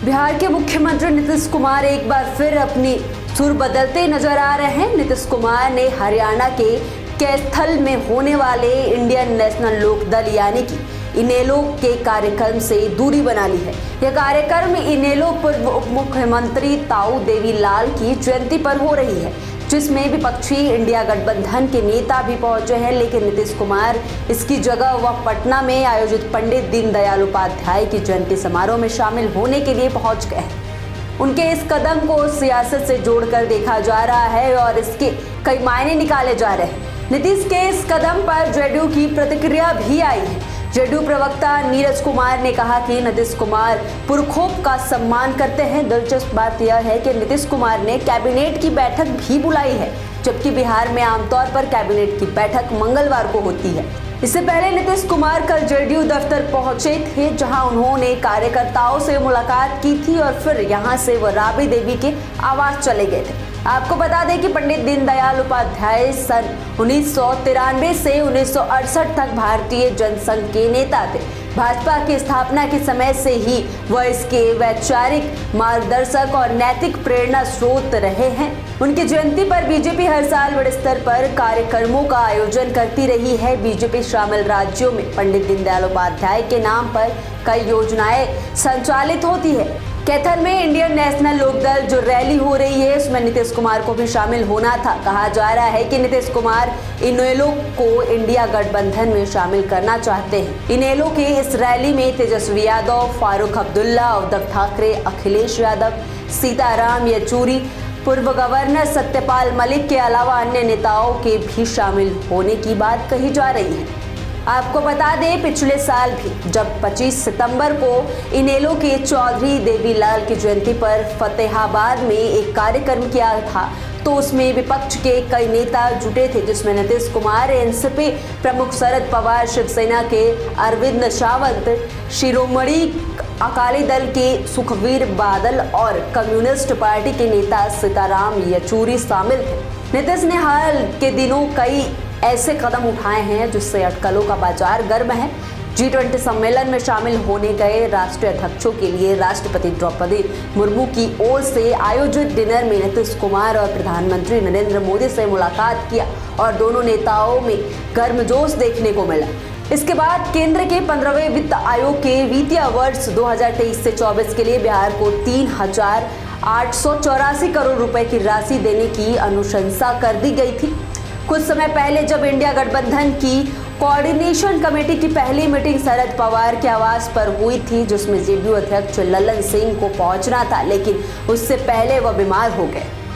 बिहार के मुख्यमंत्री नीतीश कुमार एक बार फिर अपनी सुर बदलते नजर आ रहे हैं। नीतीश कुमार ने हरियाणा के कैथल में होने वाले इंडियन नेशनल लोकदल यानी कि इनेलो के कार्यक्रम से दूरी बना ली है। यह कार्यक्रम इनेलो पूर्व उप मुख्यमंत्री ताऊ देवीलाल की जयंती पर हो रही है, जिसमें विपक्षी इंडिया गठबंधन के नेता भी पहुंचे हैं, लेकिन नीतीश कुमार इसकी जगह वह पटना में आयोजित पंडित दीनदयाल उपाध्याय की जयंती समारोह में शामिल होने के लिए पहुंच गए हैं। उनके इस कदम को सियासत से जोड़कर देखा जा रहा है और इसके कई मायने निकाले जा रहे हैं। नीतीश के इस कदम पर जेडीयू की प्रतिक्रिया भी आई है। जेडीयू प्रवक्ता नीरज कुमार ने कहा कि नीतीश कुमार पुरखों का सम्मान करते हैं। दिलचस्प बात यह है कि नीतीश कुमार ने कैबिनेट की बैठक भी बुलाई है, जबकि बिहार में आमतौर पर कैबिनेट की बैठक मंगलवार को होती है। इससे पहले नीतीश कुमार कल जेडीयू दफ्तर पहुंचे थे, जहां उन्होंने कार्यकर्ताओं से मुलाकात की थी और फिर यहां से वह राबड़ी देवी के आवास चले गए थे। आपको बता दें कि पंडित दीनदयाल उपाध्याय सन 1993 से 1968 तक भारतीय जनसंघ के नेता थे। भाजपा की स्थापना के समय से ही वह इसके वैचारिक मार्गदर्शक और नैतिक प्रेरणा स्रोत रहे हैं। उनकी जयंती पर बीजेपी हर साल बड़े स्तर पर कार्यक्रमों का आयोजन करती रही है। बीजेपी शामिल राज्यों में पंडित दीनदयाल उपाध्याय के नाम पर कई योजनाएं संचालित होती है। कैथल में इंडियन नेशनल लोकदल जो रैली हो रही है, उसमें नीतीश कुमार को भी शामिल होना था। कहा जा रहा है कि नीतीश कुमार इनेलो को इंडिया गठबंधन में शामिल करना चाहते हैं। इनेलो के इस रैली में तेजस्वी यादव, फारूक अब्दुल्ला, उद्धव ठाकरे, अखिलेश यादव, सीताराम येचुरी, पूर्व गवर्नर सत्यपाल मलिक के अलावा अन्य नेताओं के भी शामिल होने की बात कही जा रही है। आपको बता दें, पिछले साल भी जब 25 सितंबर को इनेलो के चौधरी देवीलाल की जयंती पर फतेहाबाद में एक कार्यक्रम किया था, तो उसमें विपक्ष के कई नेता जुटे थे, जिसमें नीतीश कुमार, एनसीपी प्रमुख शरद पवार, शिवसेना के अरविंद सावंत, शिरोमणि अकाली दल के सुखबीर बादल और कम्युनिस्ट पार्टी के नेता सीताराम येचुरी शामिल थे। नीतीश ने हाल के दिनों कई ऐसे कदम उठाए हैं जिससे अटकलों का बाजार गर्म है। G20 सम्मेलन में शामिल होने गए राष्ट्रीय अध्यक्षों के लिए राष्ट्रपति द्रौपदी मुर्मू की ओर से आयोजित डिनर में नीतीश कुमार और प्रधानमंत्री नरेंद्र मोदी से मुलाकात किया और दोनों नेताओं में गर्मजोश देखने को मिला। इसके बाद केंद्र के 15वें वित्त आयोग के वित्तीय वर्ष 2023 से 24 के लिए बिहार को 3,884 करोड़ रुपए की राशि देने की अनुशंसा कर दी गई थी। कुछ समय पहले जब इंडिया गठबंधन की कोऑर्डिनेशन कमेटी की पहली मीटिंग शरद पवार के आवास पर हुई थी, जिसमें जेडीयू अध्यक्ष ललन सिंह को पहुंचना था, लेकिन उससे पहले वह बीमार हो गए।